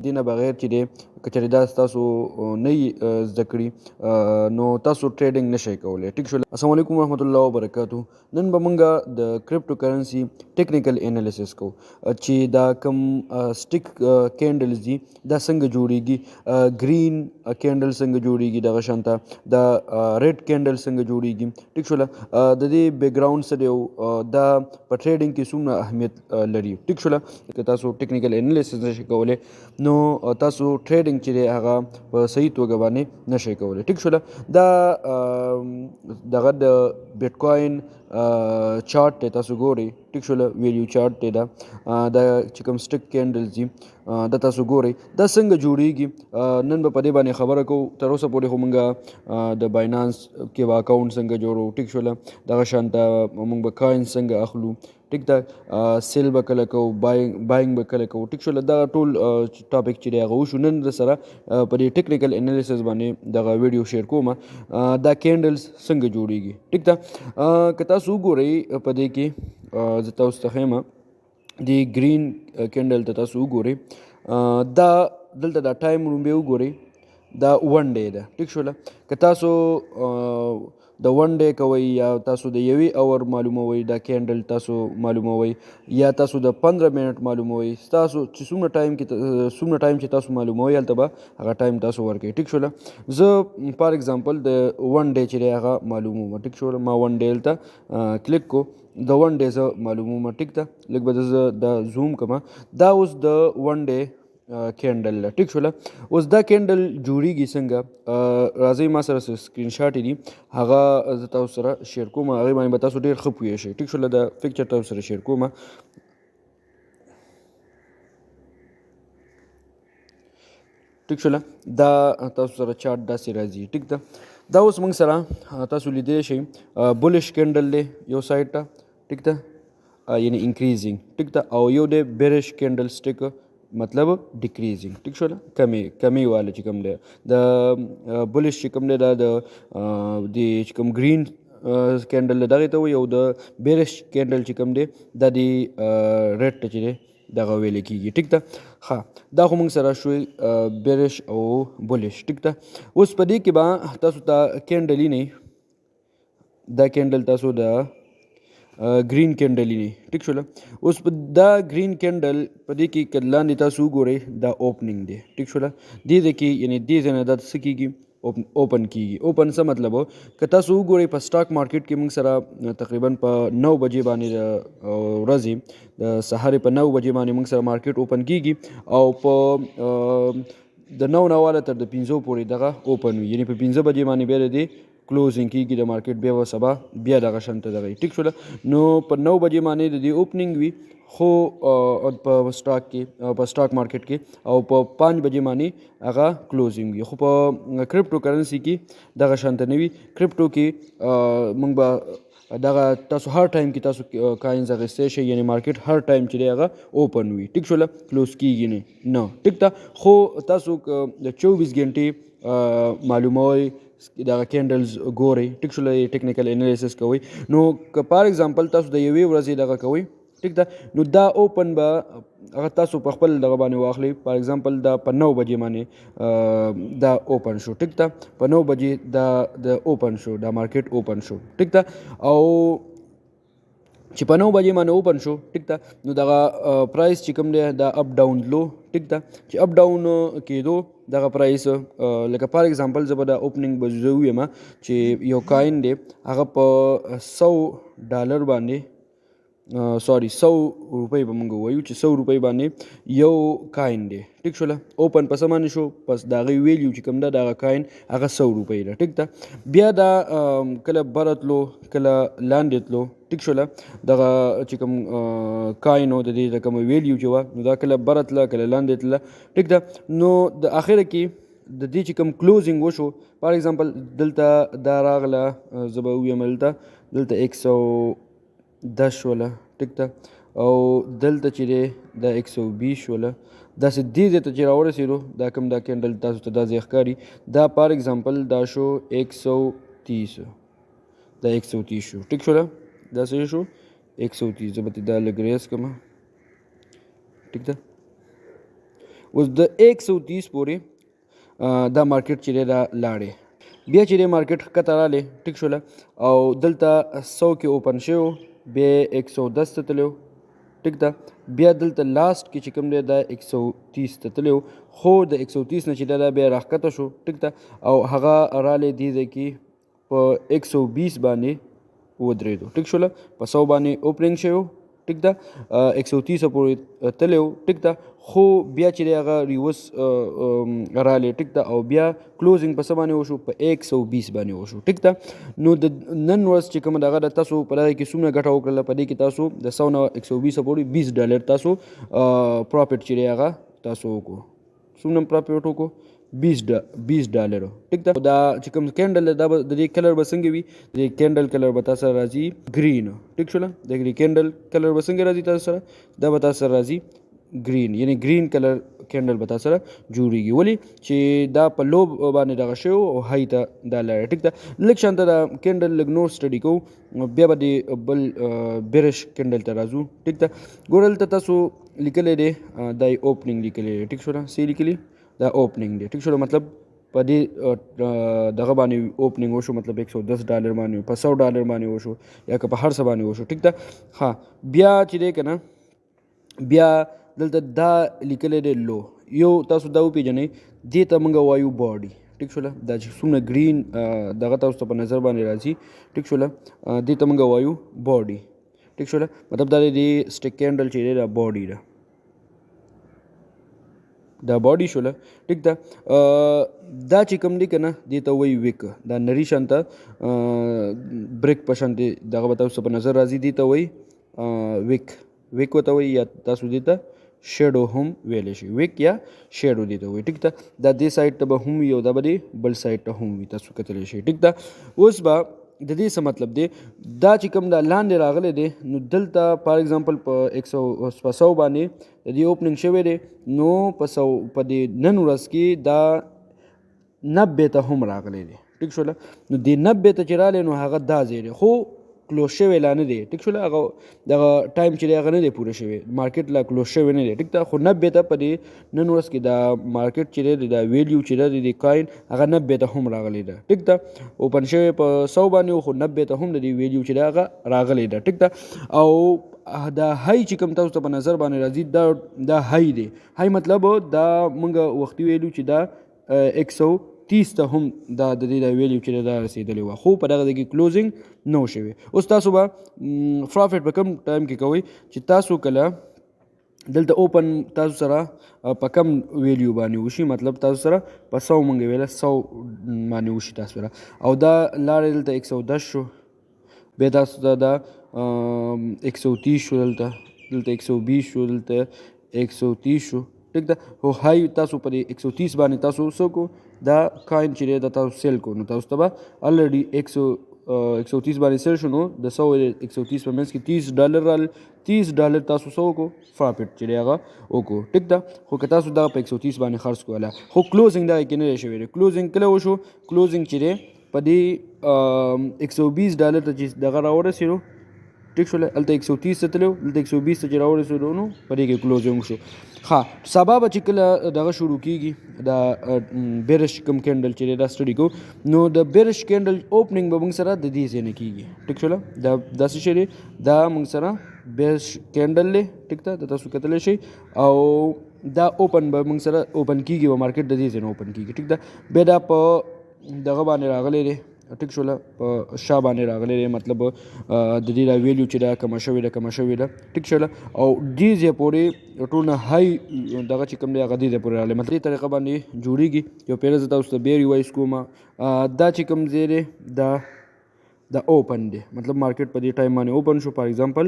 دینه بغیر چې دی که چېرې دا ستاسو نه یي زده کړي نو تاسو ټریډنګ نشئ کولی. ټیک شول. السلام علیکم ورحمت الله وبرکاتو. نن به مونږ د کریپټو کرنسي ټیکنیکل انالیسس کوو چې دا کوم سټیک کینډلز دي دا څنګه جوړیږي، گرین کینډل څنګه جوړیږي، دغه شانته دا ریډ کینډل څنګه جوړیږي. ټیک شول. د دې بیک ګراوند څه دی او دا په ټریډنګ کې څومره اهمیت لري. ټیک شول. که تاسو ټیکنیکل انالیسس نشئ کولی نو تاسو ټریډنګ چې دی هغه په صحیح توګه باندې نشئ کولی. ټیک شوله. دا دغه د بیټ کوین چارټ دی تاسو ګورئ. ټیک شوله. ویلیو چارټ دی دا چې کوم سټیک کینډلز دي دا تاسو ګورئ دا څنګه جوړیږي. نن به په دې باندې خبره کوو. تر اوسه پورې خو مونږ د باینانس کې به اکاونټ څنګه جوړو. ټیک شوله. دغه شانته مونږ به کاین څنګه اخلو. ټیک ده. سیل به کله کوو، بایینګ به کله کوو. ټیک شوله. دغه ټول ټاپک چې دی هغه وشو. نن در سره په دې ټیکنیکل انالیسس باندې دغه ویډیو شیر کوم دا کینډلز څنګه جوړیږي. ټیک ده. که تاسو وګورئ په دې کې زه تاسو ته ښیم د ګرین کینډل ته تاسو وګورئ دا دلته دا ټایم لومبې وګورئ دا 1 ډے ده. ټیک شوله. که تاسو د 1 ډے کوئ یا تاسو د یوې اور معلوموئ دا کینډل تاسو معلوموئ یا تاسو د 15 منټ معلوموئ، تاسو چې څومره ټایم چې تاسو معلوموئ هلته به هغه ټایم تاسو ورکوئ. ټیک شوله. زه فار ایگزامپل د 1 ډے چې دی هغه معلوموم. ټیک شوله. ما 1 ډے هلته کلیک کو د 1 ډے زه معلوموم. ټیک ده. لږ به زه دا زوم کوم. دا اوس د 1 ډے کینډل. ټیک شوله. اوس دا کینډل جوړیږي څنګه، راځئ ما سره سکرین شاټ دي هغه زه تاسو سره شیر کوم. هغې باندې به تاسو ډېر ښه پوه شئ. ټیک شوله. دا پکچر تاسو سره شیر کوم. ټیک شوله. دا تاسو سره چارټ داسې راځي. ټیک ده. دا اوس موږ سره تاسو لیدلی شئ بولش کینډل دی یو سایډ ته. ټیک ده. یعنی انکریزینګ. ټیک ده. او یو دی بیرش کینډل سټیک مطلب ډیکریزینګ. ټیک شوله. کمی والا چې کوم دی د بولش چې کوم دی دا د چې کوم گرین کینډل دی دغې ته وایي او د بیرش کینډل چې کوم دی دا د ریډ ته چې دی دغه ویلی کېږي. ټیک ده. ښه دا خو موږ سره شوی بیرش او بولش. ټیک ده. اوس په دې کې به تاسو ته کینډل نه دا کینډل تاسو د گرین کینډل نه. ټیک شوله. اوس په دا گرین کینډل په دې کې که لاندې تاسو وګورئ دا اوپننګ دی. ټیک شوله. دې ځای کې یعنې دې ځای نه دا څه کېږي اوپن کېږي. اوپن څه مطلب و، که تاسو وګورئ په سټاک مارکیټ کې موږ سره تقریبا په 9 بجې باندې د ورځې د سهارې په 9 بجې باندې موږ سره مارکیټ اوپن کېږي او په د 9 نه واله تر د 5 پورې دغه اوپن وي. یعنې په 5 بجې باندې بیا د دې کلوزینګ کېږي د مارکیټ. بیا به سبا بیا دغه شانته دغه. ټیک شوله. نو په 9 بجې باندې د دې اوپننګ وي خو په سټاک کې په سټاک مارکیټ کې او په 5 بجې باندې هغه کلوزینګ وي. خو په کریپټو کرنسي کې دغه شانته نه وي. کریپټو کې موږ به دغه تاسو هر ټایم کې تاسو کاینز اخیستی شئ یعنې مارکیټ هر ټایم چې دی هغه اوپن وي. ټیک شوله. کلوز کېږي نه. ټیک ده. خو تاسو د 24 ګنټې معلوموئ دغه کینډلز ګورئ. ټیک شوله. ټیکنیکل انالیسس کوئ. نو که فار ایگزامپل تاسو د یوې ورځې دغه کوئ ټیک ده نو دا اوپن به هغه تاسو په خپل دغه باندې واخلئ. فار ایگزامپل دا په 9 بجې باندې دا اوپن شو. ټیک ده. په 9 بجې دا د اوپن شو دا مارکیټ اوپن شو. ټیک ده. او چې په 9 بجې باندې اوپن شو ټیک ده نو دغه پرایس چې کوم دی دا اپ ډاون لو. ټیک ده. چې اپ ډاون کېدو دغه پرایس لکه فار ایگزامپل زه به دا اوپننګ به زه ووایم چې یو کاین دی هغه په $100 باندې سوري 100 روپۍ به موږ ووایو چې 100 روپۍ باندې یو کاین دی. ټیک شوله. اوپن په څه باندې شو پس د هغې ویلیو چې کوم ده د هغه کاین هغه 100 روپۍ ده. ټیک ده. بیا دا کله بره تلو کله لاندې تلو. ټیک شوله. دغه چې کوم کاین و د دې د کومه ویلیو چې وه نو دا کله بره تله کله لاندې تله. ټیک ده. نو د اخره کې د دې چې کوم کلوزینګ وشو فار ایگزامپل دلته دا راغله زه به ووایم دلته 110 شوله. ټیک ده. او دلته چې دی دا 120 شوله. داسې دې ځای ته چې راورسېدو دا کوم دا کینډل تاسو ته دا ځای ښکاري دا فار ایگزامپل دا شو 130 دا 130 شو. ټیک شوله. دا څه شو 130. زه به دا لږ ریز کړم. ټیک ده. اوس د 130 پورې دا مارکیټ چې دی دا لاړې. بیا چې دی مارکیټ ښکته رالی ټیک شوله او دلته 100 کې اوپن شوی بیا 110 ته تللی ټیک ده. بیا دلته لاست کې چې کوم دی دا 130 ته تللی خو د 130 نه چې دا بیا راښکته شو ټیک ده او هغه رالی دې ځای کې په 120 باندې ودرېدو ټیک شوله. په 100 باندې اوپننګ شوی ټیک ده 130 پورې تللی ټیک ده خو بیا چې دی هغه ریورس رالی ټیک ده او بیا کلوزینګ په څه باندې وشو په 120 باندې وشو ټیک ده. نو د نن ورځ چې کومه دغه ده تاسو په دغه کې څومره ګټه وکړله په دې کې تاسو د 100 نه 120 پورې $20 تاسو پروفیټ چې دی هغه تاسو وکړو. څومره پروفیټ وکړو $20 ټیک ده. دا چې کوم کینډل دا د دې کلر به څنګه وي د دې کینډل کلر به تاسو راځي ګرین ټیک شوله. د دې کینډل کلر به څنګه راځي تاسو سره دا به تاسو راځي ګرین یعنی ګرین کلر کینډل به تاسو سره جوړیږي ولې چې دا په لو باندې دغه شوی او های ته دا لاړی ټیک ده. لږ شانته دا کینډل لږ نور سټډي کوو بیا به د بل بیرش کینډل ته راځو ټیک ده. ګورئ دلته تاسو لیکلی دی دا یې اوپننګ لیکلی دی ټیک شوله څه لیکلي دا اوپننګ دی ټیک شوله مطلب په دې دغه باندې اوپننګ وشو مطلب $110 باندې په $100 باندې وشو یا که په هر څه باندې وشو ټیک ده. ها بیا چې دی که نه بیا دلته دا لیکلی دی لو یو تاسو دا وپېژنئ دې ته موږ وایو باډي ټیک شوله. دا چې څومره ګرین دغه تاسو ته په نظر باندې راځي ټیک شوله دې ته موږ وایو باډي ټیک شوله مطلب دا دی سټیک کینډل چې دی دا باډي ده دا باډي شوله ټیک ده. دا چې کوم دی که نه دې ته وایي ویک دا نري شانته بریک په شانتې دغه به تاسو په نظر راځي دې ته وایي ویک ورته وایي یا تاسو دې ته شیډو هم ویلی شي ویک یا شیډو دې ته وایي ټیک ده. دا دې سایډ ته به هم وي او دا به دې بل سایډ ته هم وي تاسو کتلی شئ ټیک ده. اوس به د دې څه مطلب دی دا چې کوم دا لاندې راغلی دی نو دلته فار ایگزامپل په 100 باندې د دې اوپننګ شوی دی نو په دې نن ورځ کې دا 90 ته هم راغلی دی ټیک شوله. نو دې 90 ته چې رالی نو هغه دا ځای دی خو کلوز شوی لا نه دی ټیک شوله هغه دغه ټایم چې دی هغه نه دی پوره شوی مارکیټ لا کلوز شوی نه دی ټیک ده. خو 90 ته په دې نن ورځ کې دا مارکیټ چې دی دا ویلیو چې دی د کاین هغه 90 ته هم راغلی ده ټیک ده. اوپن شوی په 100 باندې خو 90 ته هم د دې ویلیو چې دی هغه راغلی ده ټیک ده. او دا های چې کوم تاسو ته په نظر باندې راځي دا های دی. های مطلب دا موږ وختي ویلو چې دا 130 ته هم دا د دې دا ویلیو چې دا رسېدلی وه خو په دغه ځای کې کلوزینګ نه و شوی. اوس تاسو به پروفیټ په کم ټایم کې کوئ چې تاسو کله دلته اوپن تاسو سره په کم ویلیو باندې وشي مطلب تاسو سره په 100 مونږ ویله 100 باندې وشي تاسو سره او دا لاړې دلته 110 شو بیا تاسو ته دا 130 شو دلته 120 شو دلته 130 شو ټیک ده. خو های تاسو په 130 باندې تاسو څه کو دا کاین چې دی دا تاسو سیل کو نو تاسو ته به الریډي 130 باندې سیل شو نو د 100 130 په منځ کې $30 رال $30 تاسو څه وکړو پروفیټ چې دی هغه وکړو ټیک ده. خو که تاسو دغه په 130 باندې خرڅ کوله خو کلوزینګ دغه کې نه دی شوی دی. کلوزینګ کله وشو کلوزینګ چې دی په دې $120 ته چې دغه راورسېدو ټیک شوله هلته 130 ته تلو دلته 120 ته چې راورسېدو نو په دې کې کلوزینګ شو. ښه سبا به چې کله دغه شروع کېږي دا بیرش کوم کینډل چې دی دا سټډي کوو نو د بیرش کینډل اوپننګ به موږ سره د دې ځای نه کېږي ټیک شوله. دا څه شی دی دا موږ سره بیرش کینډل دی ټیک ده تاسو کتلی شئ او دا اوپن به موږ سره اوپن کېږي او مارکیټ د دې ځای نه اوپن کېږي ټیک ده. بیا دا په دغه باندې راغلی دی ټیک شوله په شا باندې راغلی دی مطلب د دې دا ویلیو چې دا کمه شوې ده ټیک شوله او دې ځای پورې ټولونه های دغه چې کوم دی هغه دې ځای پورې راغلی مطلب دې طریقه باندې جوړېږي. یو پیره زه تاسو ته بیا ریوایز کوم دا چې کوم ځای دی دا اوپن دی مطلب مارکیټ په دې ټایم باندې اوپن شو فار ایگزامپل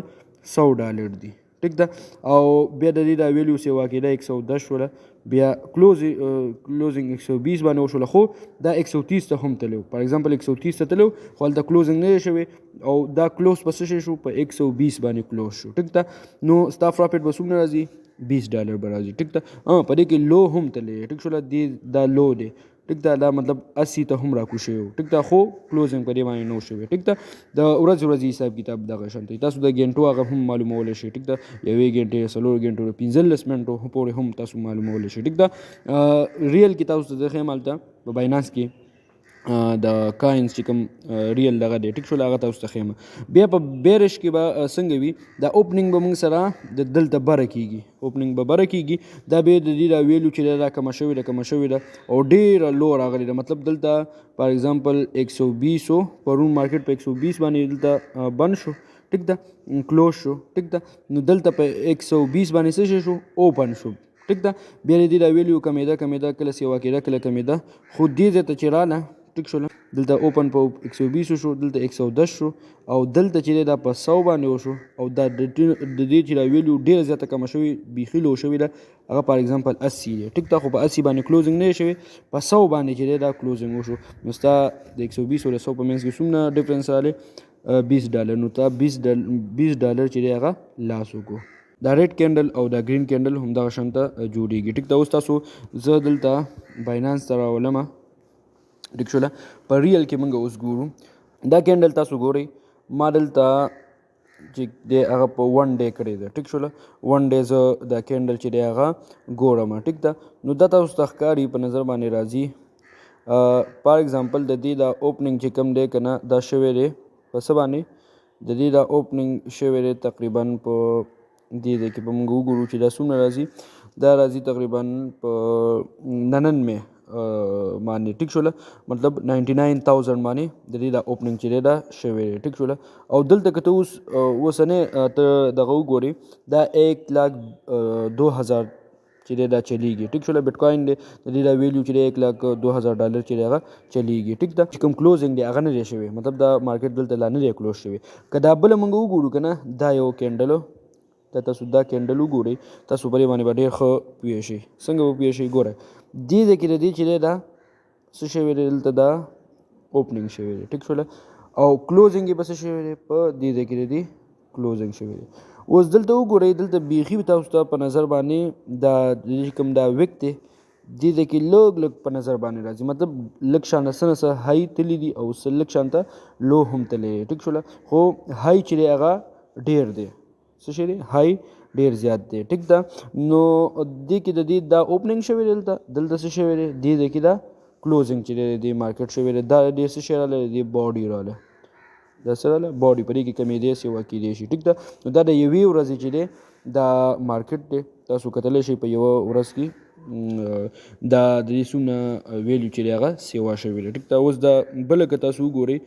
$100 دی ټیک ده. او بیا د دې دا ویلیو سیوا کېده 110 شوله بیا کلوزینګ 120 باندې وشوله خو دا 130 ته هم تلو فار ایگزامپل 130 ته تلو خو هلته کلوزینګ نه دی شوی او دا کلوز په څه شی شو په 120 باندې کلوز شو ټیک ده. نو ستا پروفیټ به څومره راځي $20 به راځي ټیک ده. په دې کې لو هم تللی ټیک شوله دا لو دی ټیک ده. دا مطلب 80 ته هم راکوز شوی ټیک ده، خو کلوزینګ په دې باندې نه و شوی ټیک ده. د ورځې حساب کتاب دغه شان دی. تاسو د ګنټو هغه هم معلومولی شئ ټیک ده، 1 ګنټې 4 ګنټو 15 منټو پورې هم تاسو معلومولی شئ ټیک ده. ریل کې تاسو ته ښیم هلته په باینانس کې د کاینز چې کوم ریل دغه دی ټیک شول، هغه تاسو ته ښیم. بیا په بیرش کې به څنګه وي، دا اوپننګ به موږ سره د دلته بره کېږي، اوپننګ به بره کېږي. دا بیا د دې دا ویلو چې دا کمه شوې ده کمه شوې ده او ډېره لو راغلې ده. مطلب دلته فار ایگزامپل 120 پرون مارکیټ په 120 باندې دلته بند شو ټیک ده، کلوز شو ټیک ده. نو دلته په 120 باندې څه شو، اوپن شو ټیک ده. بیا دې دا ویلو کمېده کله سیوا کېده کله کمېده، خو دې ځای ته چې راله ټیک شول، دلته اوپن په 120 شو، دلته 110 شو او دلته چې دا په 100 باندې وشو او دا د دې چې دا ویلو ډېره زیاته کمه شوې بیخي لو شوې ده، هغه فار ایگزامپل 80 دی ټیک ده. خو په 80 باندې کلوزینګ نه شوی، په 100 باندې چې دا کلوزینګ وشو، نو ستا د 120 او 100 په منځ کې څومره ډفرنس راغلی، $20. نو تا $20 چې دی هغه لاس وکړو. دا ریډ کینډل او دا گرین کینډل هم دغه شان ته جوړیږي ټیک ده. اوس تاسو زه دلته باینانس ته راولمه ټیک شوله. په ریل کې موږ اوس ګورو دا کینډل تاسو ګورئ، ما دلته چې دی هغه په 1 ډے کړی دی ټیک شوله. 1 ډے زه دا کینډل چې دی هغه ګورم ټیک ده. نو دا تاسو ته ښکاري په نظر باندې راځي. فار ایگزامپل د دې دا اوپننګ چې کوم دی که نه دا شوی دی په څه باندې، د دې دا اوپننګ شوی دی تقریبا په دې دی کې به موږ وګورو چې دا څومره راځي. دا راځي تقریبا په 99 باندې ټیک شوله، مطلب 99,000 باندې د دې دا اوپننګ چې دی دا شوی دی ټیک شوله. او دلته که ته اوسنۍ ته دغه وګورې، دا 1,02,000 چې دی دا چلیږي ټیک شوله. بیټ کوین دی د دې دا ویلیو چې دی $1,02,000 چې دی هغه چلیږي ټیک ده. چې کوم کلوزینګ دی هغه نه دی شوی، مطلب دا مارکیټ دلته لا نه دی کلوز شوی. که دا بله موږ وګورو که نه، دا یو کینډل دا تاسو دا کینډل وګورئ، تاسو په دې باندې به ډېر ښه پوه شئ. څنګه به پوه شئ، ګورئ دې ځای کې د دې چې دی دا څه شوی دی، دلته دا اوپننګ شوی دی ټیک شوله، او کلوزینګ یې په څه شوی دی، په دې ځای کې د دې کلوزینګ شوی دی. اوس دلته وګورئ، دلته بیخي تاسو ته په نظر باندې دا کوم دا ویک دی دې ځای کې لږ په نظر باندې راځي، مطلب لږ شانته څه نه څه های تللی دي او څه لږ شانته لو هم تللی دی ټیک شوله. خو های چې دی هغه ډېر دی، څه شی دی، های ډېر زیات دی ټیک ده. نو دې کې د دې دا اوپننګ شوی دی، دلته څه شوی دی، دې ځای کې دا کلوزینګ چې دی د مارکیټ شوی دی، دا ډېر څه شی راغلی دی، باډي راغلی، دا څه راغلی باډي، په دې کې کمېدی سیوا کېدی شي ټیک ده. نو دا د یوې ورځې چې دی دا مارکیټ دی، تاسو کتلی شئ په یوه ورځ کې دا د دې څومره ویلیو چې دی هغه سیوا شوی دی ټیک ده. اوس دا بله که تاسو وګورئ،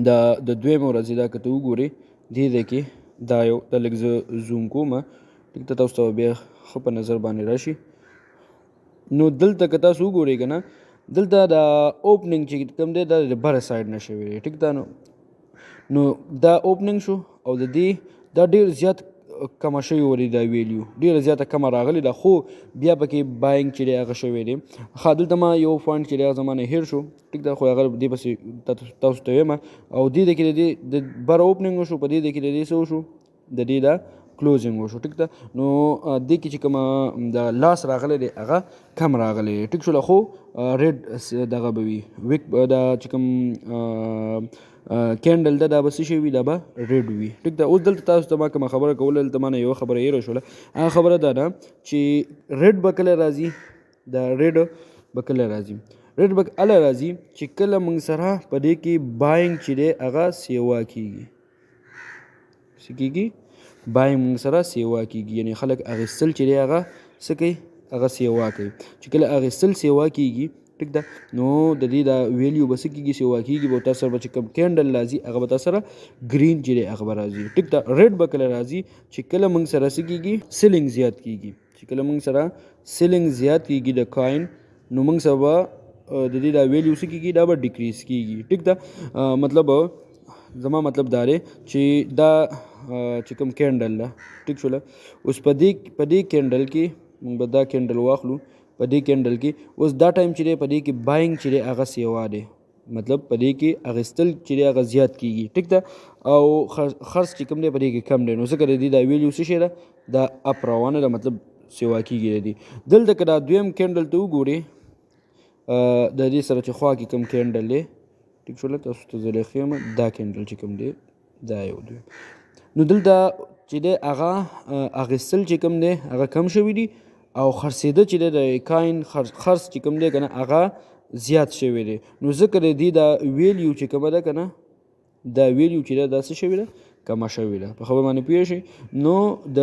دا د دویمه ورځې دا که ته وګورئ، دې ځای کې دا یو دا لږ زه زوم کوم ټیک ده، تاسو ته بیا ښه په نظر باندې راشي. نو دلته که تاسو وګورئ که نه، دلته دا اوپننګ چې کوم دی دا د بره سایډ نه شوی دی ټیک ده. نو دا اوپننګ شو او د دې دا ډېر زیات کمه شوې ورې دا ویلیو ډېره زیاته کمه راغلې ده، خو بیا پکې بایینګ چې دی هغه شوی دی. ښه دلته ما یو پوینټ چې دی هغه زما نه هیر شو ټیک ده، خو هغه دې پسې تاسو ته وایم. او دې ځای کې د دې د بره اوپننګ وشو، په دې ځای کې د دې څه وشو، د دې دا کلوزینګ وشو ټیک ده. نو دې کې چې کومه د لاس راغلی دی هغه کم راغلی ټیک شوله، خو ریډ دغه به وي ویک دا چې کوم کینډل ده دا به څه شی وي، دا به ریډ وي ټیک ده. اوس دلته تاسو ته ما کومه خبره کوله، دلته ما نه یوه خبره هیره شوله، هغه خبره دا ده چې ریډ به کله راځي، دا ریډ به کله راځي، ریډ به هله راځي چې کله موږ سره په دې کې بایینګ چې دی هغه سیوا کېږي، څه کېږي، بایینګ موږ سره سیوا کېږي، یعنې خلک اخیستل چې دی هغه څه کوي، هغه سیوا کوي. چې کله اخیستل سیوا کېږي ټیک ده، نو د دې دا ویلیو به څه کېږي، سیوا کېږي، به تاسو سره به چې کوم کینډل راځي هغه به تاسو سره ګرین چې دی هغه به راځي ټیک ده. ریډ به کله راځي چې کله موږ سره څه کېږي، سیلینګ زیات کېږي، چې کله موږ سره سیلینګ زیات کېږي د کوین، نو موږ سره به د دې دا ویلیو څه کېږي، دا به ډیکریز کېږي ټیک ده. مطلب زما مطلب دا دی چې دا چې کوم کینډل ده ټیک شوله، اوس په دې کینډل کې موږ به دا کینډل واخلو، په دې کینډل کې اوس دا ټایم چې دی په دې کې بایینګ چې دی هغه سیوا دی، مطلب په دې کې اخیستل چې دی هغه زیات کېږي ټیک ده، او خرڅ چې کوم دی په دې کې کم دی. نو ځکه د دې دا ویلیو څه شی ده، دا اپ روانه ده، مطلب سیوا کېږي د دې. دلته که دا دویم کینډل ته وګورې، د دې سره چې خوا کې کوم کینډل دی ټیک شوله تاسو ته زه لیکم دا کینډل چې کوم دی دا یو دی نو دلته چې دی هغه اخیستل چې کوم دی هغه کم شوي دي او خرڅېده چې دی د کاین خرڅ چې کوم دی که نه هغه زیات شوی دی نو ځکه د دې دا ویلیو چې کومه ده که نه دا ویلیو چې ده دا څه شوې ده کمه شوې ده په خبره باندې پوه شئ نو د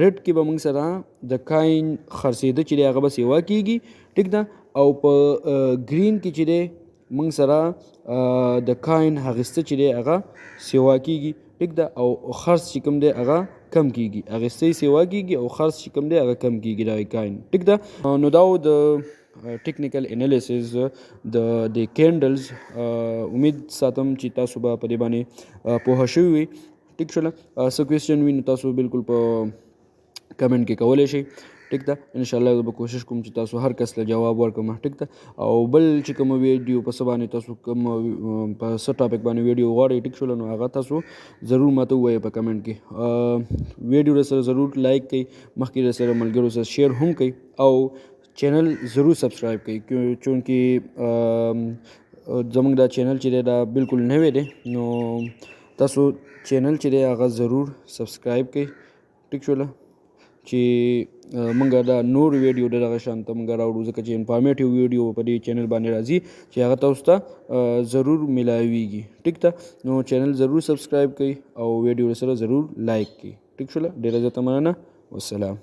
ریډ کې به موږ سره د کاین خرڅېده چې دی هغه به سیوا کېږي ټیک ده او په ګرین کې چې دی موږ سره د کاین اخیسته چې دی هغه سیوا کېږي ټیک ده او خرڅ چې کوم دی هغه کم کېږي اخیسته یې سیوا کېږي او خرڅ چې کوم دی هغه کم کېږي دغه کاین ټیک ده نو دا و د ټیکنیکل انالیسز د کینډلز امید ساتم چې تاسو به په دې باندې پوهه شوي وي ټیک شوله څه کوېسچن وي نو تاسو بالکل په کمنټ کې کولی شئ ټیک ده انشاءالله زه به کوشش کوم چې تاسو هر کس له جواب ورکړم ټیک ده او بل چې کوم ویډیو په څه باندې تاسو کوم په څه ټاپک باندې ویډیو غواړئ ټیک شوله نو هغه تاسو ضرور ماته ووایئ په کمنټ کې ویډیو راسره ضرور لایک کړئ مخکې راسره ملګرو سره شیر هم کړئ او چینل ضرور سبسکرایب کړئ چونکې زموږ دا چینل چې دی دا بالکل نوی دی نو تاسو چینل چې دی هغه ضرور سبسکرایب کړئ ټیک شوله چې موږ دا نور ویډیو د دغه شان ته موږ راوړو ځکه چې انفارمیټیو ویډیو په دې چینل باندې راځي چې هغه تاسو ته ضرور ملاویږي ټیک ده نو چینل ضرور سبسکرایب کړئ او ویډیو سره ضرور لایک کړئ ټیک شوله ډېره زیاته مننه والسلام